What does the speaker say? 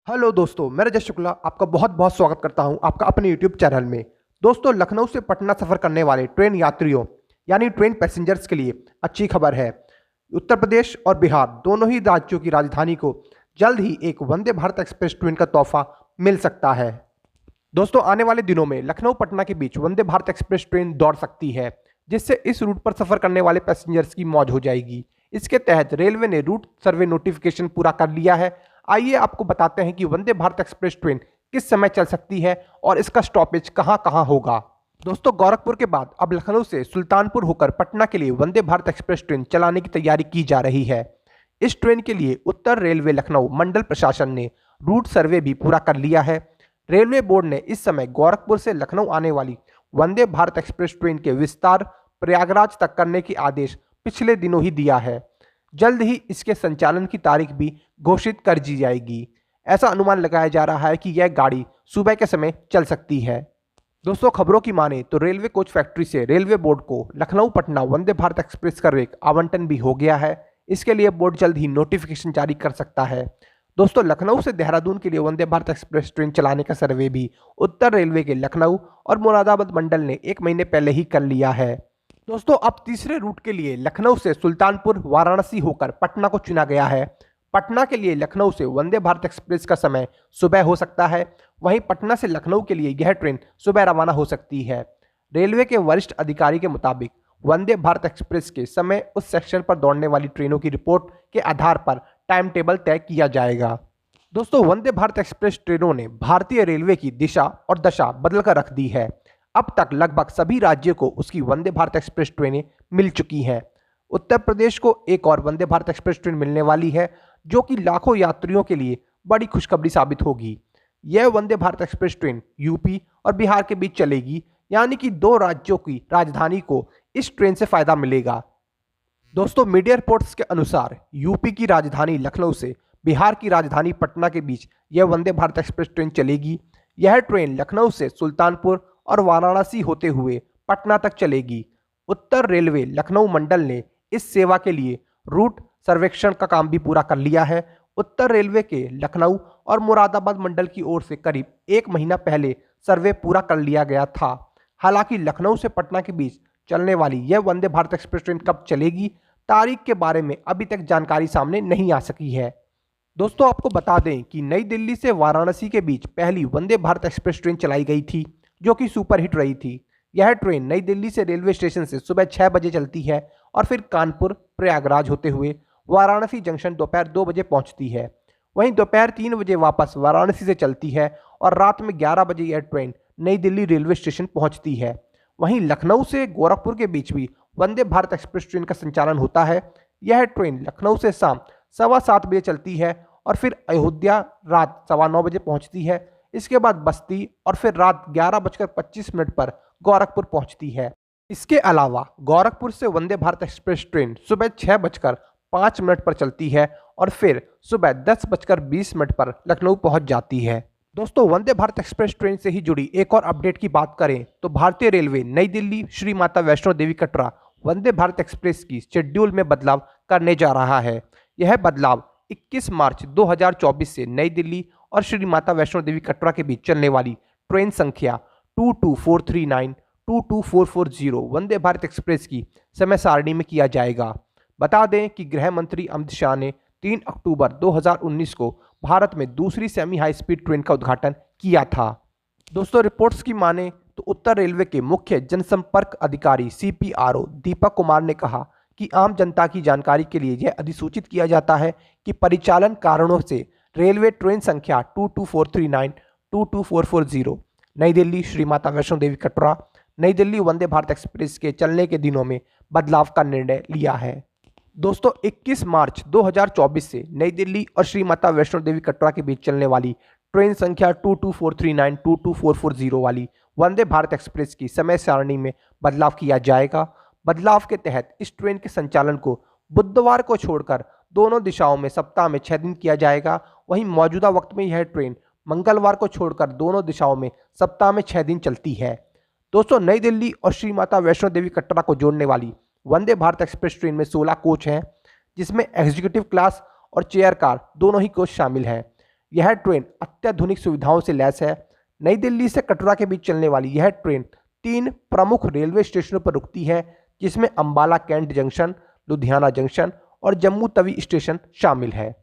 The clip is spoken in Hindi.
हेलो दोस्तों, मैं रजत शुक्ला आपका बहुत बहुत स्वागत करता हूं आपका अपने यूट्यूब चैनल में। दोस्तों, लखनऊ से पटना सफ़र करने वाले ट्रेन यात्रियों यानी ट्रेन पैसेंजर्स के लिए अच्छी खबर है। उत्तर प्रदेश और बिहार दोनों ही राज्यों की राजधानी को जल्द ही एक वंदे भारत एक्सप्रेस ट्रेन का तोहफा मिल सकता है। दोस्तों, आने वाले दिनों में लखनऊ पटना के बीच वंदे भारत एक्सप्रेस ट्रेन दौड़ सकती है, जिससे इस रूट पर सफ़र करने वाले पैसेंजर्स की मौज हो जाएगी। इसके तहत रेलवे ने रूट सर्वे नोटिफिकेशन पूरा कर लिया है। आइए आपको बताते हैं कि वंदे भारत एक्सप्रेस ट्रेन किस समय चल सकती है और इसका स्टॉपेज कहां कहां होगा। दोस्तों, गोरखपुर के बाद अब लखनऊ से सुल्तानपुर होकर पटना के लिए वंदे भारत एक्सप्रेस ट्रेन चलाने की तैयारी की जा रही है। इस ट्रेन के लिए उत्तर रेलवे लखनऊ मंडल प्रशासन ने रूट सर्वे भी पूरा कर लिया है। रेलवे बोर्ड ने इस समय गोरखपुर से लखनऊ आने वाली वंदे भारत एक्सप्रेस ट्रेन के विस्तार प्रयागराज तक करने की आदेश पिछले दिनों ही दिया है। जल्द ही इसके संचालन की तारीख भी घोषित कर दी जाएगी। ऐसा अनुमान लगाया जा रहा है कि यह गाड़ी सुबह के समय चल सकती है। दोस्तों, खबरों की माने तो रेलवे कोच फैक्ट्री से रेलवे बोर्ड को लखनऊ पटना वंदे भारत एक्सप्रेस का रेक आवंटन भी हो गया है। इसके लिए बोर्ड जल्द ही नोटिफिकेशन जारी कर सकता है। दोस्तों, लखनऊ से देहरादून के लिए वंदे भारत एक्सप्रेस ट्रेन चलाने का सर्वे भी उत्तर रेलवे के लखनऊ और मुरादाबाद मंडल ने 1 महीने पहले ही कर लिया है। दोस्तों, अब तीसरे रूट के लिए लखनऊ से सुल्तानपुर वाराणसी होकर पटना को चुना गया है। पटना के लिए लखनऊ से वंदे भारत एक्सप्रेस का समय सुबह हो सकता है। वहीं पटना से लखनऊ के लिए यह ट्रेन सुबह रवाना हो सकती है। रेलवे के वरिष्ठ अधिकारी के मुताबिक वंदे भारत एक्सप्रेस के समय उस सेक्शन पर दौड़ने वाली ट्रेनों की रिपोर्ट के आधार पर टाइम टेबल तय किया जाएगा। दोस्तों, वंदे भारत एक्सप्रेस ट्रेनों ने भारतीय रेलवे की दिशा और दशा बदल कर रख दी है। अब तक लगभग सभी राज्यों को उसकी वंदे भारत एक्सप्रेस ट्रेनें मिल चुकी हैं। उत्तर प्रदेश को एक और वंदे भारत एक्सप्रेस ट्रेन मिलने वाली है, जो कि लाखों यात्रियों के लिए बड़ी खुशखबरी साबित होगी। यह Vande Bharat express train UP और बिहार के बीच चलेगी, यानी कि 2 राज्यों की राजधानी को इस ट्रेन से फायदा मिलेगा। दोस्तों, मीडिया रिपोर्ट्स के अनुसार यूपी की राजधानी लखनऊ से बिहार की राजधानी पटना के बीच यह वंदे भारत एक्सप्रेस ट्रेन चलेगी। यह ट्रेन लखनऊ से सुल्तानपुर और वाराणसी होते हुए पटना तक चलेगी। उत्तर रेलवे लखनऊ मंडल ने इस सेवा के लिए रूट सर्वेक्षण का काम भी पूरा कर लिया है। उत्तर रेलवे के लखनऊ और मुरादाबाद मंडल की ओर से करीब 1 महीना पहले सर्वे पूरा कर लिया गया था। हालांकि लखनऊ से पटना के बीच चलने वाली यह वंदे भारत एक्सप्रेस ट्रेन कब चलेगी, तारीख के बारे में अभी तक जानकारी सामने नहीं आ सकी है। दोस्तों, आपको बता दें कि नई दिल्ली से वाराणसी के बीच पहली वंदे भारत एक्सप्रेस ट्रेन चलाई गई थी, जो कि सुपरहिट रही थी। यह ट्रेन नई दिल्ली से रेलवे स्टेशन से सुबह 6 बजे चलती है और फिर कानपुर प्रयागराज होते हुए वाराणसी जंक्शन दोपहर 2 बजे पहुंचती है। वहीं दोपहर 3 बजे वापस वाराणसी से चलती है और रात में 11 बजे यह ट्रेन नई दिल्ली रेलवे स्टेशन पहुंचती है। वहीं लखनऊ से गोरखपुर के बीच भी वंदे भारत एक्सप्रेस ट्रेन का संचालन होता है। यह ट्रेन लखनऊ से शाम 7:15 बजे चलती है और फिर अयोध्या रात 9:15 बजे पहुंचती है। इसके बाद बस्ती और फिर रात 11:25 पर गोरखपुर पहुंचती है। इसके अलावा गोरखपुर से वंदे भारत एक्सप्रेस ट्रेन सुबह 6:05 पर चलती है और फिर सुबह 10:20 पर लखनऊ पहुंच जाती है। दोस्तों, वंदे भारत एक्सप्रेस ट्रेन से ही जुड़ी एक और अपडेट की बात करें तो भारतीय रेलवे नई दिल्ली श्री माता वैष्णो देवी कटरा वंदे भारत एक्सप्रेस की शेड्यूल में बदलाव करने जा रहा है। यह बदलाव 21 मार्च 2024 से नई दिल्ली और श्री माता वैष्णो देवी कटरा के बीच चलने वाली ट्रेन संख्या 22439, 22440 वंदे भारत एक्सप्रेस की समय सारणी में किया जाएगा। बता दें कि गृह मंत्री अमित शाह ने 3 अक्टूबर 2019 को भारत में दूसरी सेमी हाई स्पीड ट्रेन का उद्घाटन किया था। दोस्तों, रिपोर्ट्स की माने तो उत्तर रेलवे के मुख्य जनसंपर्क अधिकारी CPRO दीपक कुमार ने कहा कि आम जनता की जानकारी के लिए यह अधिसूचित किया जाता है कि परिचालन कारणों से रेलवे ट्रेन संख्या 22439, 22440 नई दिल्ली श्री माता वैष्णो देवी कटरा नई दिल्ली वंदे भारत एक्सप्रेस के चलने के दिनों में बदलाव का निर्णय लिया है। दोस्तों, 21 मार्च 2024 से नई दिल्ली और श्री माता वैष्णो देवी कटरा के बीच चलने वाली ट्रेन संख्या 22439, 22440 वाली वंदे भारत एक्सप्रेस की समय सारणी में बदलाव किया जाएगा। बदलाव के तहत इस ट्रेन के संचालन को बुधवार को छोड़कर दोनों दिशाओं में सप्ताह में 6 दिन किया जाएगा। वहीं मौजूदा वक्त में यह ट्रेन मंगलवार को छोड़कर दोनों दिशाओं में सप्ताह में 6 दिन चलती है। दोस्तों, नई दिल्ली और श्री माता वैष्णो देवी कटरा को जोड़ने वाली वंदे भारत एक्सप्रेस ट्रेन में 16 कोच हैं, जिसमें एग्जीक्यूटिव क्लास और चेयर कार दोनों ही कोच शामिल हैं। यह ट्रेन अत्याधुनिक सुविधाओं से लैस है। नई दिल्ली से कटरा के बीच चलने वाली यह ट्रेन 3 प्रमुख रेलवे स्टेशनों पर रुकती है, जिसमें Ambala cantt junction, Ludhiana junction और जम्मू तवी स्टेशन शामिल है।